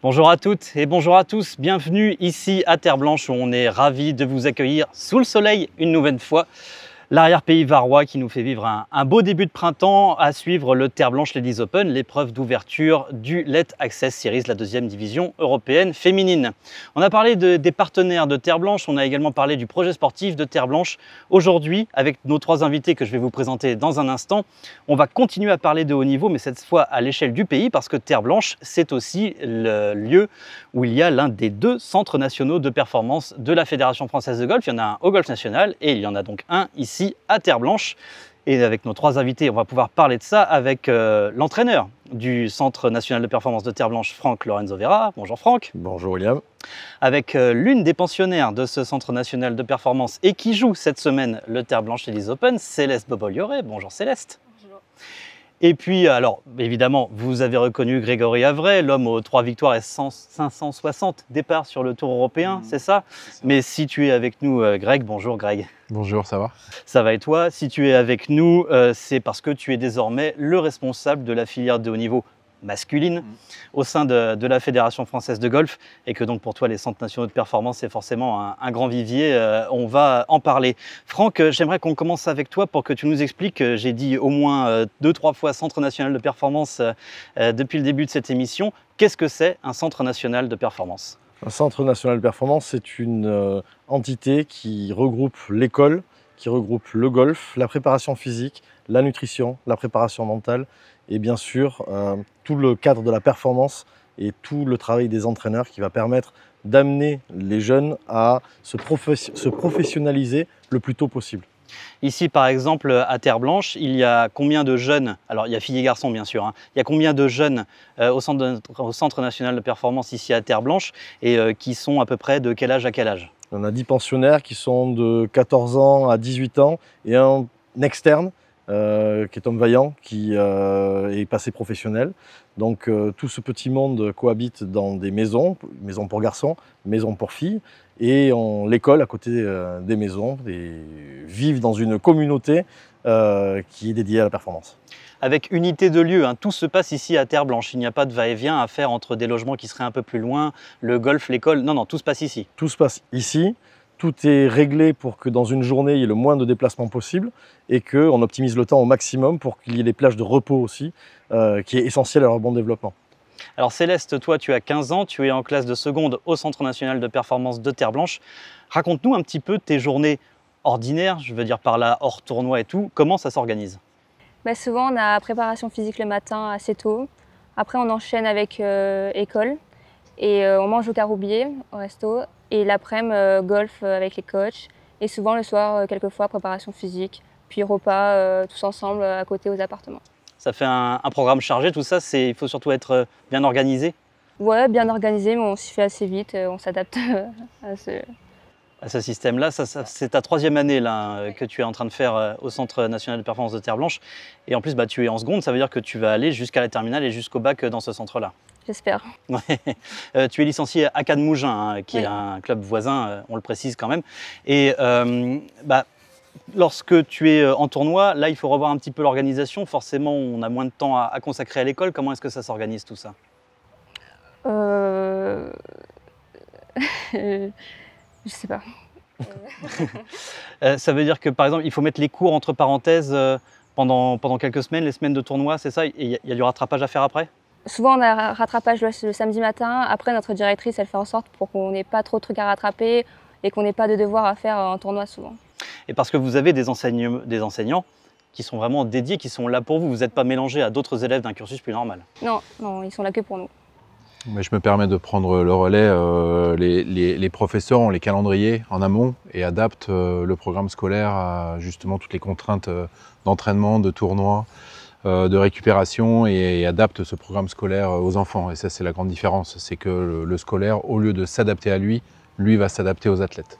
Bonjour à toutes et bonjour à tous, bienvenue ici à Terre Blanche où on est ravis de vous accueillir sous le soleil une nouvelle fois. L'arrière-pays varois qui nous fait vivre un beau début de printemps à suivre le Terre Blanche Ladies Open, l'épreuve d'ouverture du Let Access Series, la deuxième division européenne féminine. On a parlé des partenaires de Terre Blanche, on a également parlé du projet sportif de Terre Blanche. Aujourd'hui, avec nos trois invités que je vais vous présenter dans un instant, on va continuer à parler de haut niveau, mais cette fois à l'échelle du pays, parce que Terre Blanche, c'est aussi le lieu où il y a l'un des deux centres nationaux de performance de la Fédération française de golf. Il y en a un au Golf National et il y en a donc un ici à Terre Blanche. Et avec nos trois invités, on va pouvoir parler de ça avec l'entraîneur du Centre national de performance de Terre Blanche, Franck Lorenzo Vera. Bonjour Franck. Bonjour William. Avec l'une des pensionnaires de ce Centre national de performance et qui joue cette semaine le Terre Blanche Ladies Open, Céleste Bobolioré. Bonjour Céleste. Bonjour. Et puis, alors, évidemment, vous avez reconnu Grégory Avray, l'homme aux 3 victoires et 560 départs sur le Tour européen, c'est ça? Mais si tu es avec nous, Greg, bonjour Greg. Bonjour, ça va? Ça va et toi? Si tu es avec nous, c'est parce que tu es désormais le responsable de la filière de haut niveau masculine au sein de la Fédération française de golf et que donc pour toi les centres nationaux de performance c'est forcément un grand vivier, on va en parler. Franck, j'aimerais qu'on commence avec toi pour que tu nous expliques, j'ai dit au moins 2-3 fois Centre national de performance depuis le début de cette émission, qu'est-ce que c'est un Centre national de performance? Un Centre national de performance, c'est une entité qui regroupe l'école, qui regroupe le golf, la préparation physique, la nutrition, la préparation mentale et bien sûr tout le cadre de la performance et tout le travail des entraîneurs qui va permettre d'amener les jeunes à se professionnaliser le plus tôt possible. Ici, par exemple, à Terre Blanche, il y a combien de jeunes, alors il y a filles et garçons bien sûr, hein, il y a combien de jeunes au Centre national de performance ici à Terre Blanche et qui sont à peu près de quel âge à quel âge? On a 10 pensionnaires qui sont de 14 ans à 18 ans et un externe qui est Tom Vaillant, qui est passé professionnel. Donc tout ce petit monde cohabite dans des maisons pour garçons, maisons pour filles, et l'école à côté des maisons, et vivent dans une communauté qui est dédiée à la performance. Avec unité de lieu, hein, tout se passe ici à Terre Blanche, il n'y a pas de va-et-vient à faire entre des logements qui seraient un peu plus loin, le golf, l'école, non, tout se passe ici. Tout se passe ici. Tout est réglé pour que dans une journée, il y ait le moins de déplacements possible et qu'on optimise le temps au maximum pour qu'il y ait des plages de repos aussi, qui est essentiel à leur bon développement. Alors Céleste, toi tu as 15 ans, tu es en classe de seconde au Centre national de performance de Terre Blanche. Raconte-nous un petit peu tes journées ordinaires, je veux dire par là hors tournoi et tout, comment ça s'organise? Souvent on a préparation physique le matin assez tôt, après on enchaîne avec école et on mange au Caroubier, au resto. Et l'après-midi, golf avec les coachs. Et souvent le soir, quelquefois, préparation physique. Puis repas tous ensemble à côté aux appartements. Ça fait un programme chargé, tout ça, il faut surtout être bien organisé? Ouais, bien organisé, mais on s'y fait assez vite. On s'adapte à ce système-là. C'est ta 3e année là, que tu es en train de faire au Centre national de performance de Terre Blanche. Et en plus, tu es en seconde, ça veut dire que tu vas aller jusqu'à la terminale et jusqu'au bac dans ce centre-là. J'espère. Ouais. Tu es licencié à Cannes Mougins, hein, qui est un club voisin, on le précise quand même. Et lorsque tu es en tournoi, là il faut revoir un petit peu l'organisation. Forcément, on a moins de temps à consacrer à l'école. Comment est-ce que ça s'organise tout ça? Je sais pas. Ça veut dire que par exemple, il faut mettre les cours entre parenthèses pendant quelques semaines, les semaines de tournoi, c'est ça? Il y a du rattrapage à faire après? Souvent, on a un rattrapage le samedi matin. Après, notre directrice, elle fait en sorte pour qu'on n'ait pas trop de trucs à rattraper et qu'on n'ait pas de devoirs à faire en tournoi souvent. Et parce que vous avez des enseignants qui sont vraiment dédiés, qui sont là pour vous. Vous n'êtes pas mélangé à d'autres élèves d'un cursus plus normal. Non, ils sont là que pour nous. Mais je me permets de prendre le relais. Les professeurs ont les calendriers en amont et adaptent le programme scolaire à justement toutes les contraintes d'entraînement, de tournoi, de récupération et adapte ce programme scolaire aux enfants. Et ça, c'est la grande différence. C'est que le scolaire, au lieu de s'adapter à lui va s'adapter aux athlètes.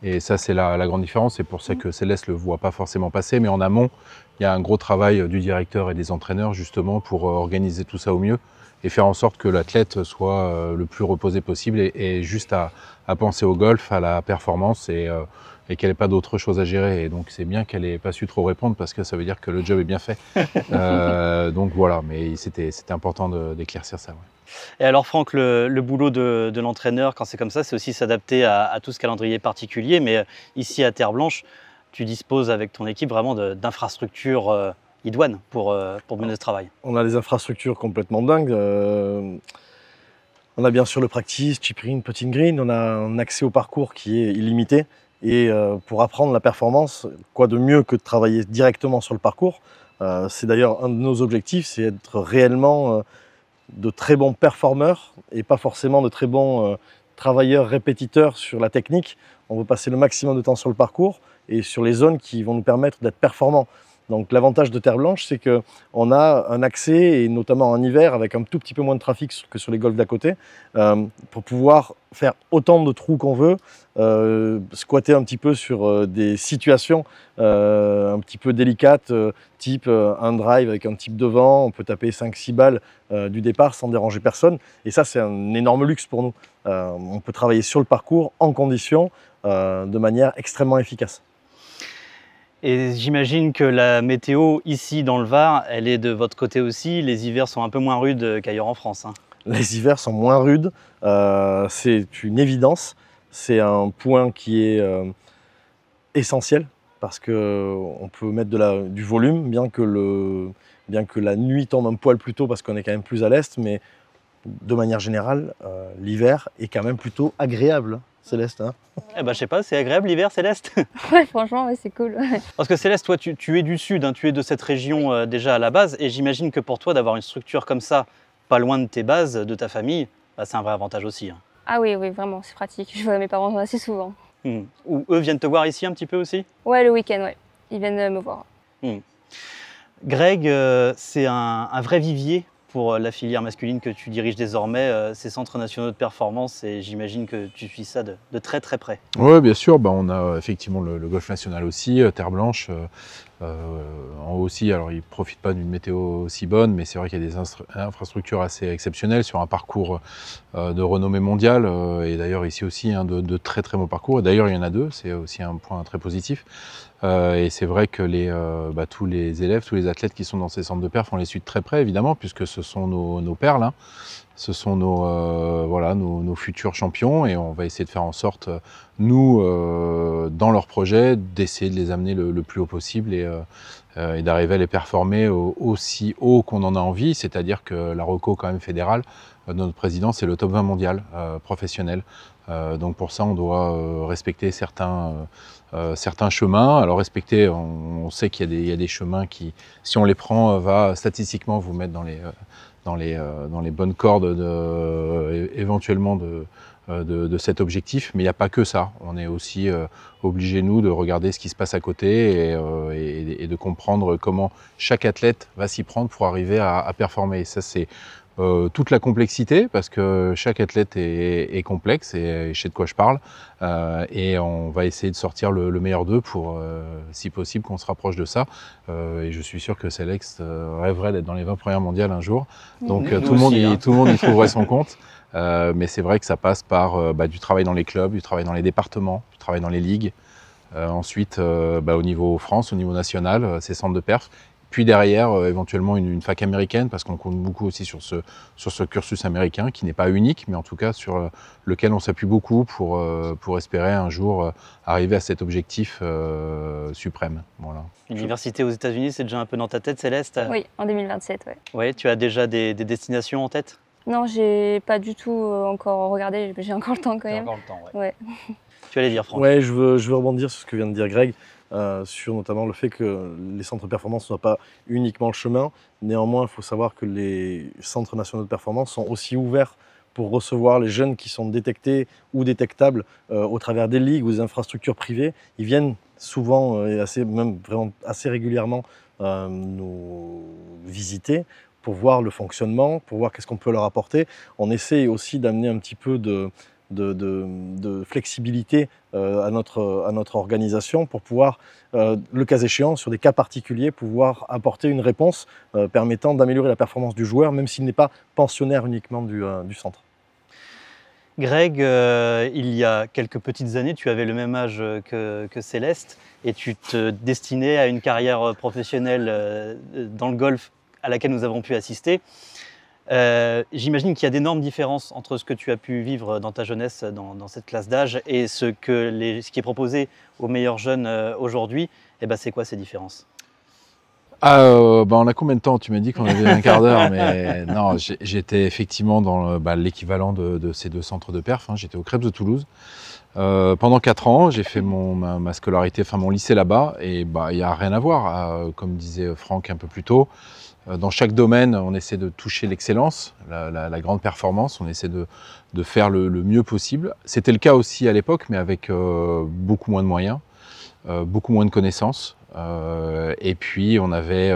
Et ça, c'est la grande différence. C'est pour ça que Céleste ne le voit pas forcément passer. Mais en amont, il y a un gros travail du directeur et des entraîneurs justement pour organiser tout ça au mieux et faire en sorte que l'athlète soit le plus reposé possible et juste à penser au golf, à la performance et qu'elle n'ait pas d'autre chose à gérer. Et donc c'est bien qu'elle n'ait pas su trop répondre parce que ça veut dire que le job est bien fait. Donc voilà, mais c'était important d'éclaircir ça. Ouais. Et alors Franck, le boulot de l'entraîneur, quand c'est comme ça, c'est aussi s'adapter à tout ce calendrier particulier. Mais ici à Terre Blanche, tu disposes avec ton équipe vraiment d'infrastructures idoines pour mener ce travail. On a des infrastructures complètement dingues. On a bien sûr le practice, chip green, putting green. On a un accès au parcours qui est illimité. Et pour apprendre la performance, quoi de mieux que de travailler directement sur le parcours. C'est d'ailleurs un de nos objectifs, c'est être réellement de très bons performeurs et pas forcément de très bons travailleurs répétiteurs sur la technique. On veut passer le maximum de temps sur le parcours et sur les zones qui vont nous permettre d'être performants. Donc l'avantage de Terre Blanche, c'est qu'on a un accès, et notamment en hiver, avec un tout petit peu moins de trafic que sur les golfs d'à côté, pour pouvoir faire autant de trous qu'on veut, squatter un petit peu sur des situations un petit peu délicates, type un drive avec un type de vent, on peut taper 5-6 balles du départ sans déranger personne. Et ça, c'est un énorme luxe pour nous. On peut travailler sur le parcours, en condition, de manière extrêmement efficace. Et j'imagine que la météo ici dans le Var, elle est de votre côté aussi. Les hivers sont un peu moins rudes qu'ailleurs en France. Hein. Les hivers sont moins rudes, c'est une évidence. C'est un point qui est essentiel parce qu'on peut mettre du volume, bien que la nuit tombe un poil plus tôt parce qu'on est quand même plus à l'est, mais de manière générale, l'hiver est quand même plutôt agréable. Céleste, hein? Eh ben, je sais pas, c'est agréable l'hiver, Céleste? Ouais, franchement, ouais, c'est cool. Parce que Céleste, toi, tu es du sud, hein, tu es de cette région déjà à la base, et j'imagine que pour toi, d'avoir une structure comme ça, pas loin de tes bases, de ta famille, bah, c'est un vrai avantage aussi. Hein. Ah oui, oui, vraiment, c'est pratique. Je vois mes parents assez souvent. Ou eux viennent te voir ici un petit peu aussi? Ouais, le week-end, ouais. Ils viennent me voir. Greg, c'est un vrai vivier pour la filière masculine que tu diriges désormais, ces centres nationaux de performance, et j'imagine que tu suis ça de très très près. Oui, bien sûr, bah, on a effectivement le golf national aussi, Terre Blanche. Aussi, alors ils ne profitent pas d'une météo aussi bonne, mais c'est vrai qu'il y a des infrastructures assez exceptionnelles sur un parcours de renommée mondiale, et d'ailleurs ici aussi de très très beaux parcours, et d'ailleurs il y en a deux, c'est aussi un point très positif. Et c'est vrai que tous les élèves, tous les athlètes qui sont dans ces centres de perf, on les suit de très près évidemment, puisque ce sont nos perles, hein. Ce sont nos futurs champions, et on va essayer de faire en sorte, nous, dans leur projet, d'essayer de les amener le plus haut possible et d'arriver à les performer aussi haut qu'on en a envie, c'est-à-dire que la reco quand même fédérale de notre président, c'est le top 20 mondial professionnel. Donc pour ça, on doit respecter certains chemins. Alors respecter, on sait qu'il y a des chemins qui, si on les prend, va statistiquement vous mettre dans les bonnes cordes éventuellement de cet objectif, mais il n'y a pas que ça. On est aussi obligés, nous, de regarder ce qui se passe à côté et de comprendre comment chaque athlète va s'y prendre pour arriver à performer. Et ça, c'est toute la complexité, parce que chaque athlète est complexe, et je sais de quoi je parle, et on va essayer de sortir le meilleur d'eux pour, si possible, qu'on se rapproche de ça, et je suis sûr que Céleste rêverait d'être dans les 20 premières mondiales un jour, donc tout le monde y trouverait son compte, mais c'est vrai que ça passe par du travail dans les clubs, du travail dans les départements, du travail dans les ligues, ensuite au niveau France, au niveau national, ces centres de perf. Puis derrière, éventuellement une fac américaine, parce qu'on compte beaucoup aussi sur ce cursus américain, qui n'est pas unique, mais en tout cas sur lequel on s'appuie beaucoup pour espérer un jour arriver à cet objectif suprême. Voilà. L'université aux États-Unis, c'est déjà un peu dans ta tête, Céleste? Oui, en 2027, ouais. Ouais, tu as déjà des destinations en tête? Non, j'ai pas du tout encore regardé, j'ai encore le temps quand même. Encore le temps, ouais. Ouais. Tu allais dire, Franck? Ouais, je veux rebondir sur ce que vient de dire Greg, sur notamment le fait que les centres de performance ne soient pas uniquement le chemin. Néanmoins, il faut savoir que les centres nationaux de performance sont aussi ouverts pour recevoir les jeunes qui sont détectés ou détectables au travers des ligues ou des infrastructures privées. Ils viennent souvent et même vraiment assez régulièrement nous visiter pour voir le fonctionnement, pour voir qu'est-ce qu'on peut leur apporter. On essaie aussi d'amener un petit peu de flexibilité à notre organisation pour pouvoir, le cas échéant, sur des cas particuliers, pouvoir apporter une réponse permettant d'améliorer la performance du joueur, même s'il n'est pas pensionnaire uniquement du centre. Greg, il y a quelques petites années, tu avais le même âge que Céleste et tu te destinais à une carrière professionnelle dans le golf à laquelle nous avons pu assister. J'imagine qu'il y a d'énormes différences entre ce que tu as pu vivre dans ta jeunesse, dans cette classe d'âge, et ce qui est proposé aux meilleurs jeunes aujourd'hui. Et ben, c'est quoi ces différences? On a combien de temps? Tu m'as dit qu'on avait un quart d'heure, mais non, j'étais effectivement dans l'équivalent de ces deux centres de perf. J'étais au Crêpes de Toulouse. Pendant 4 ans, j'ai fait ma scolarité, mon lycée là-bas, et il n'y a rien à voir. Comme disait Franck un peu plus tôt, dans chaque domaine, on essaie de toucher l'excellence, la grande performance, on essaie de faire le mieux possible. C'était le cas aussi à l'époque, mais avec beaucoup moins de moyens, beaucoup moins de connaissances. Et puis on avait,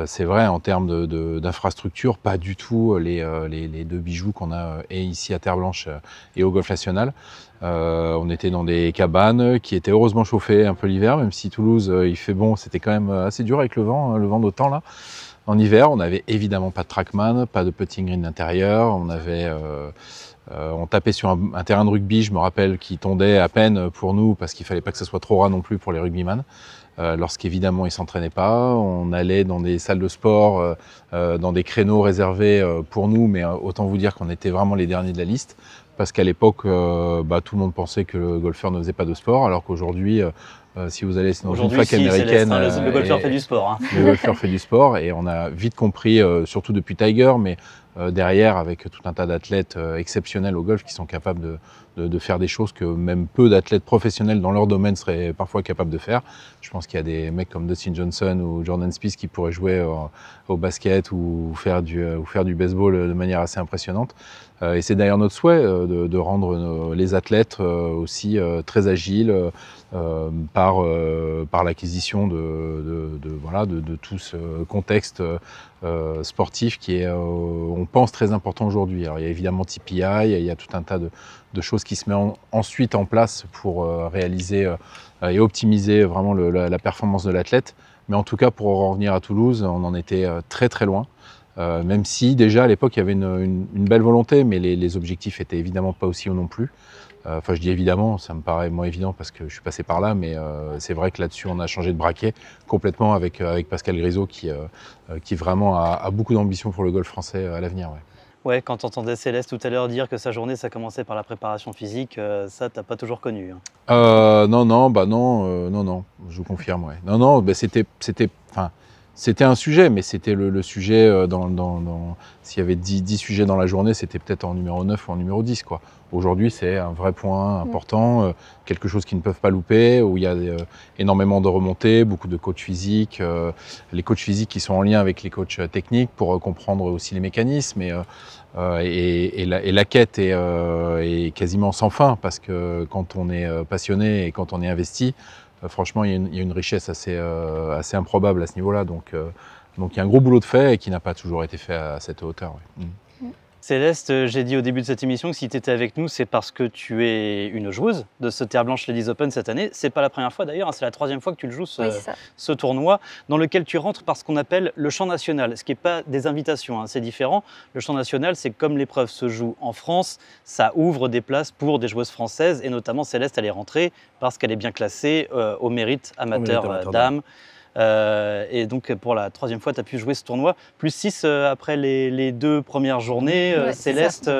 c'est vrai, en termes d'infrastructure, pas du tout les deux bijoux qu'on a ici à Terre Blanche et au Golf National. On était dans des cabanes qui étaient heureusement chauffées un peu l'hiver, même si Toulouse il fait bon, c'était quand même assez dur avec le vent d'autant là. En hiver, on n'avait évidemment pas de trackman, pas de putting green intérieur, on tapait sur un terrain de rugby, je me rappelle, qui tondait à peine pour nous parce qu'il fallait pas que ce soit trop ras non plus pour les rugbyman. Lorsqu'évidemment ils s'entraînaient pas, on allait dans des salles de sport, dans des créneaux réservés pour nous, mais autant vous dire qu'on était vraiment les derniers de la liste, parce qu'à l'époque, tout le monde pensait que le golfeur ne faisait pas de sport, alors qu'aujourd'hui, si vous allez dans une fac américaine, le golfeur fait du sport. Le golfeur fait du sport, et on a vite compris, surtout depuis Tiger, mais derrière, avec tout un tas d'athlètes exceptionnels au golf qui sont capables de faire des choses que même peu d'athlètes professionnels dans leur domaine seraient parfois capables de faire. Je pense qu'il y a des mecs comme Dustin Johnson ou Jordan Spieth qui pourraient jouer au basket ou faire du baseball de manière assez impressionnante. Et c'est d'ailleurs notre souhait de rendre les athlètes aussi très agiles par l'acquisition de tout ce contexte sportif qui est, on pense, très important aujourd'hui. Alors il y a évidemment TPI, il y a tout un tas de choses qui se mettent ensuite en place pour réaliser et optimiser vraiment la performance de l'athlète. Mais en tout cas, pour en revenir à Toulouse, on en était très très loin. Même si déjà à l'époque il y avait une belle volonté, mais les objectifs étaient évidemment pas aussi hauts non plus. Enfin, je dis évidemment, ça me paraît moins évident parce que je suis passé par là, mais c'est vrai que là-dessus on a changé de braquet complètement avec Pascal Grisot qui vraiment a beaucoup d'ambition pour le golf français à l'avenir. Ouais. Ouais, quand tu entendais Céleste tout à l'heure dire que sa journée ça commençait par la préparation physique, ça t'as pas toujours connu. Non, je vous confirme. Ouais. Non, c'était un sujet, mais c'était le sujet s'il y avait 10 sujets dans la journée, c'était peut-être en numéro 9 ou en numéro 10, quoi. Aujourd'hui, c'est un vrai point important, quelque chose qu'ils ne peuvent pas louper, où il y a énormément de remontées, beaucoup de coachs physiques, les coachs physiques qui sont en lien avec les coachs techniques pour comprendre aussi les mécanismes. Et la quête est quasiment sans fin, parce que quand on est passionné et quand on est investi, franchement, il y a une richesse assez improbable à ce niveau-là. Donc il y a un gros boulot de fait et qui n'a pas toujours été fait à cette hauteur. Ouais. Céleste, j'ai dit au début de cette émission que si tu étais avec nous, c'est parce que tu es une joueuse de ce Terre Blanche Ladies Open cette année. C'est pas la première fois d'ailleurs, c'est la 3e fois que tu le joues, ce tournoi, dans lequel tu rentres par ce qu'on appelle le champ national, ce qui n'est pas des invitations, c'est différent. Le champ national, c'est comme l'épreuve se joue en France, ça ouvre des places pour des joueuses françaises, et notamment Céleste, elle est rentrée parce qu'elle est bien classée au mérite amateur dames. Et donc pour la 3e fois, tu as pu jouer ce tournoi. Plus 6 après les 2 premières journées. Céleste,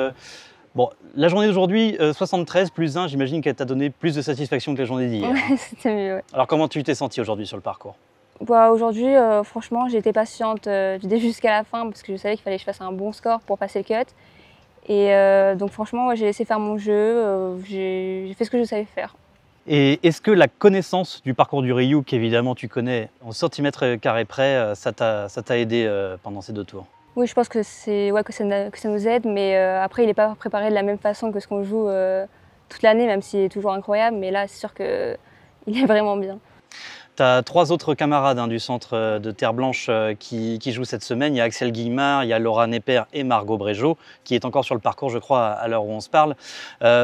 bon, la journée d'aujourd'hui, 73 plus 1, j'imagine qu'elle t'a donné plus de satisfaction que la journée d'hier. Ouais, c'était mieux. Ouais. Alors comment tu t'es sentie aujourd'hui sur le parcours? Aujourd'hui, franchement, j'ai été patiente jusqu'à la fin parce que je savais qu'il fallait que je fasse un bon score pour passer le cut. Et donc franchement, j'ai laissé faire mon jeu, j'ai fait ce que je savais faire. Et est-ce que la connaissance du parcours du Ryu, qu'évidemment tu connais en centimètres carrés près, ça t'a aidé pendant ces 2 tours? Oui, je pense que ça nous aide, mais après il n'est pas préparé de la même façon que ce qu'on joue toute l'année, même s'il est toujours incroyable, mais là c'est sûr qu'il est vraiment bien. Tu as 3 autres camarades du centre de Terre Blanche qui jouent cette semaine. Il y a Axel Guillemard, il y a Laura Nepper et Margot Brégeot, qui est encore sur le parcours, je crois, à l'heure où on se parle.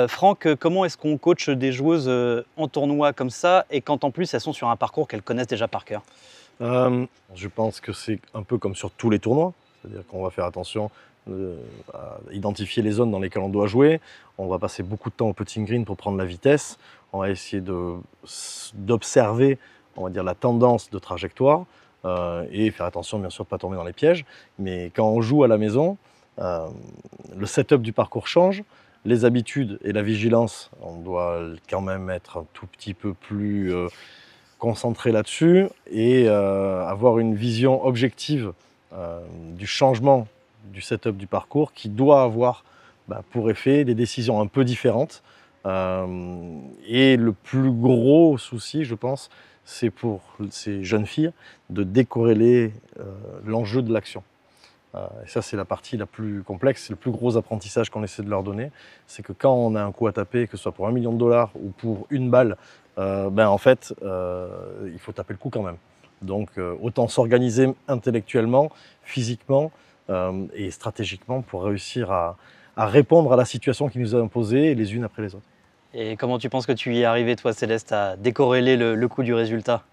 Franck, comment est-ce qu'on coach des joueuses en tournoi comme ça, et quand en plus elles sont sur un parcours qu'elles connaissent déjà par cœur? Je pense que c'est un peu comme sur tous les tournois. C'est-à-dire qu'on va faire attention à identifier les zones dans lesquelles on doit jouer. On va passer beaucoup de temps au putting green pour prendre la vitesse. On va essayer d'observer, on va dire, la tendance de trajectoire et faire attention, bien sûr, de ne pas tomber dans les pièges. Mais quand on joue à la maison, le setup du parcours change. Les habitudes et la vigilance, on doit quand même être un tout petit peu plus concentré là-dessus et avoir une vision objective du changement du setup du parcours qui doit avoir pour effet des décisions un peu différentes. Et le plus gros souci, je pense, c'est pour ces jeunes filles de décorréler l'enjeu de l'action. Et ça, c'est la partie la plus complexe, c'est le plus gros apprentissage qu'on essaie de leur donner. C'est que quand on a un coup à taper, que ce soit pour $1 million ou pour une balle, en fait, il faut taper le coup quand même. Donc, autant s'organiser intellectuellement, physiquement et stratégiquement pour réussir à répondre à la situation qui nous a imposée les unes après les autres. Et comment tu penses que tu y es arrivé, toi, Céleste, à décorréler le coup du résultat?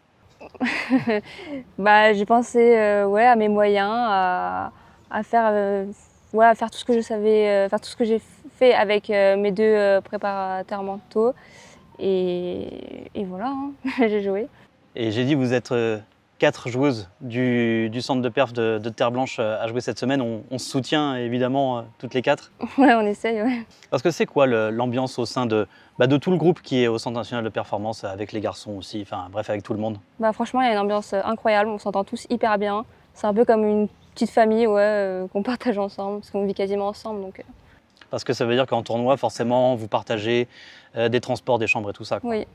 J'ai pensé à mes moyens, à faire tout ce que je savais, faire tout ce que j'ai fait avec mes 2 préparateurs mentaux. Et voilà, hein, j'ai joué. Et j'ai dit, vous êtes 4 joueuses du centre de perf de Terre Blanche à jouer cette semaine. On se soutient évidemment toutes les 4. Ouais, on essaye, ouais. Parce que c'est quoi l'ambiance au sein de tout le groupe qui est au Centre national de performance, avec les garçons aussi, enfin bref, avec tout le monde? Franchement, il y a une ambiance incroyable, on s'entend tous hyper bien. C'est un peu comme une petite famille qu'on partage ensemble, parce qu'on vit quasiment ensemble. Donc... Parce que ça veut dire qu'en tournoi, forcément, vous partagez des transports, des chambres et tout ça, quoi. Oui.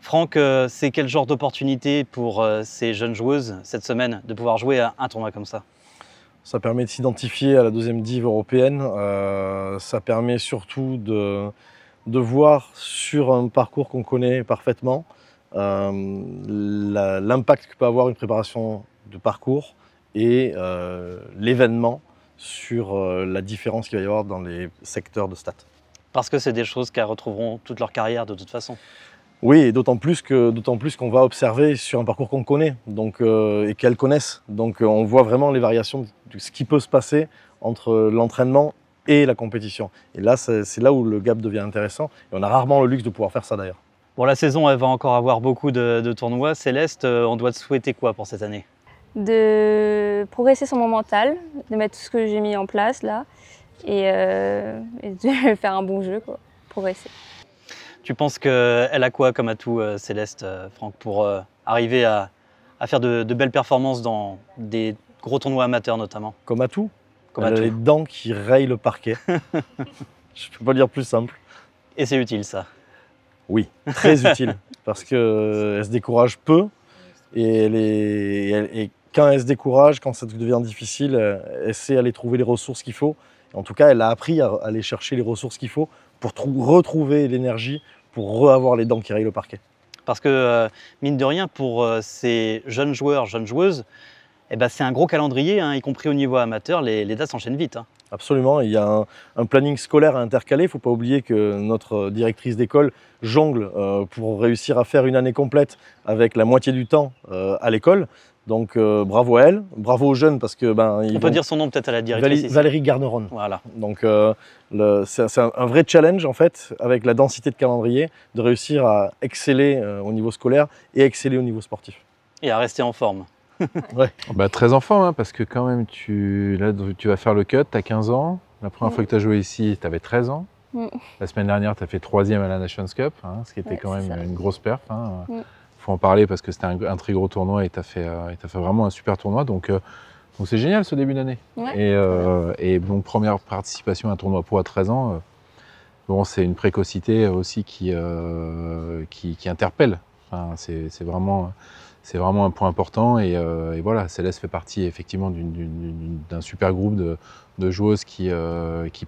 Franck, c'est quel genre d'opportunité pour ces jeunes joueuses cette semaine de pouvoir jouer à un tournoi comme ça? Ça permet de s'identifier à la 2e div européenne. Ça permet surtout de voir sur un parcours qu'on connaît parfaitement l'impact que peut avoir une préparation de parcours et l'événement sur la différence qu'il va y avoir dans les secteurs de stats. Parce que c'est des choses qu'elles retrouveront toute leur carrière de toute façon. Oui, et d'autant plus qu'on va observer sur un parcours qu'on connaît et qu'elles connaissent. Donc on voit vraiment les variations de ce qui peut se passer entre l'entraînement et la compétition. Et là, c'est là où le gap devient intéressant. Et on a rarement le luxe de pouvoir faire ça d'ailleurs. Bon, la saison, elle va encore avoir beaucoup de tournois. Céleste, on doit te souhaiter quoi pour cette année? De progresser sur mon mental, de mettre tout ce que j'ai mis en place là et de faire un bon jeu, quoi, progresser. Tu penses qu'elle a quoi comme atout, Céleste, Franck, pour arriver à faire de belles performances dans des gros tournois amateurs notamment? Comme atout, elle a les dents qui rayent le parquet. Je ne peux pas dire plus simple. Et c'est utile ça? Oui, très utile, parce qu'elle se décourage peu et quand elle se décourage, quand ça devient difficile, elle sait aller trouver les ressources qu'il faut. En tout cas, elle a appris à aller chercher les ressources qu'il faut pour retrouver l'énergie, pour avoir les dents qui rayent le parquet. Parce que, mine de rien, pour ces jeunes joueurs, jeunes joueuses, c'est un gros calendrier, y compris au niveau amateur, les dates s'enchaînent vite. Absolument, il y a un planning scolaire à intercaler. Il ne faut pas oublier que notre directrice d'école jongle pour réussir à faire une année complète avec la moitié du temps à l'école. Donc bravo à elle, bravo aux jeunes parce que on peut dire son nom peut-être à la directrice. Valérie Garneron. Voilà. Donc c'est un vrai challenge en fait avec la densité de calendrier de réussir à exceller au niveau scolaire et exceller au niveau sportif. Et à rester en forme. Ouais. Très en forme, parce que quand même tu vas faire le cut, tu as 15 ans. La première fois que tu as joué ici, tu avais 13 ans. La semaine dernière, tu as fait 3e à la Nations Cup, ce qui était quand même une grosse perf. Faut en parler parce que c'était un très gros tournoi et tu as fait vraiment un super tournoi. Donc c'est génial ce début d'année. Ouais. Et donc première participation à un tournoi pro à 13 ans, c'est une précocité aussi qui interpelle. C'est vraiment c'est vraiment un point important. Et voilà, Céleste fait partie effectivement d'un super groupe de joueuses qui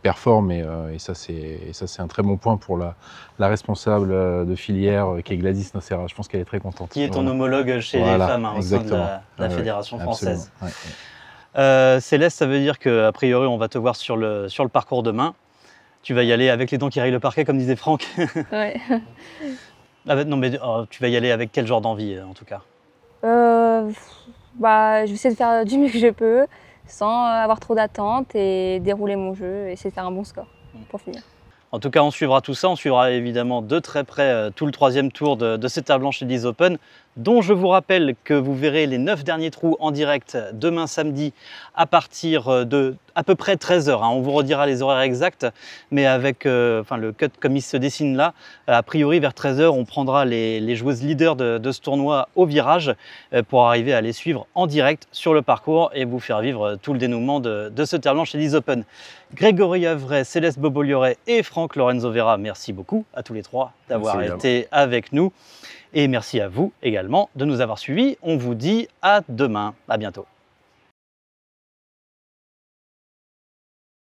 performent. Et ça, c'est un très bon point pour la responsable de filière qui est Gladys Nocera. Je pense qu'elle est très contente. Qui est ton homologue chez les femmes au sein de la Fédération française. Céleste, ça veut dire qu'a priori, on va te voir sur le parcours demain. Tu vas y aller avec les dents qui rayent le parquet, comme disait Franck. Ouais. Non, mais tu vas y aller avec quel genre d'envie, en tout cas? Je vais essayer de faire du mieux que je peux, sans avoir trop d'attentes et dérouler mon jeu et essayer de faire un bon score pour finir. En tout cas, on suivra tout ça. On suivra évidemment de très près tout le 3e tour de cette Terre Blanche Ladies Open, dont je vous rappelle que vous verrez les 9 derniers trous en direct demain samedi à partir de à peu près 13h. On vous redira les horaires exacts, mais avec le cut comme il se dessine là, a priori vers 13h, on prendra les joueuses leaders de ce tournoi au virage pour arriver à les suivre en direct sur le parcours et vous faire vivre tout le dénouement de ce Terre Blanche Ladies Open. Grégory Avray, Céleste Bobolioret et Franck Lorenzo Vera, merci beaucoup à tous les trois d'avoir été avec nous. Et merci à vous également de nous avoir suivis. On vous dit à demain. À bientôt.